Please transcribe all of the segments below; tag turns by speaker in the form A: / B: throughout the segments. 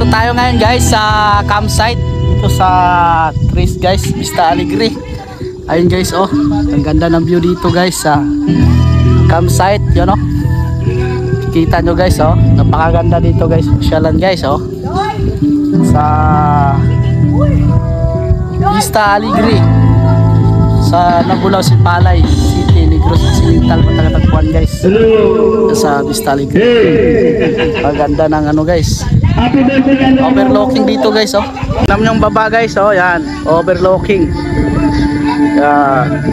A: Dito tayo ngayon guys sa campsite. Ito sa Tres guys, Vista Alegre. Ayun guys, oh, ang ganda ng view dito guys sa campsite, yun oh. Kita nyo guys, oh, napakaganda dito guys. Pasyalan guys, oh, sa Vista Alegre sa Nabulaw, Sipalay City, Negros Occidental, Matagatapuan guys. Sa Vista Alegre. Paganda ng ano guys, overlooking dito guys, oh. Alam nyo yung baba guys, oh, yan, overlooking. Yan,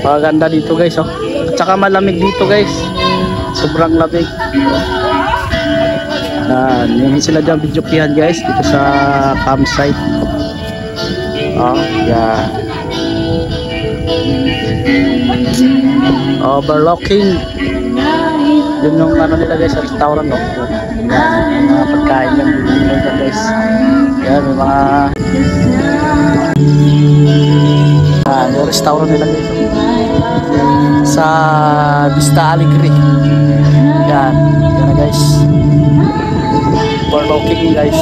A: paganda dito guys, oh. At saka malamig dito guys, sobrang lamig. Yan, yung sila dyan videokihan guys dito sa campsite. Oh, yan, overlooking. Yun yung ano nila guys, sa restaurant, no? Yan, mga pagkain lang dito guys. Yan, may mga yung restaurant nila guys sa Vista Alegre. Yan, yan na guys, overlooking guys.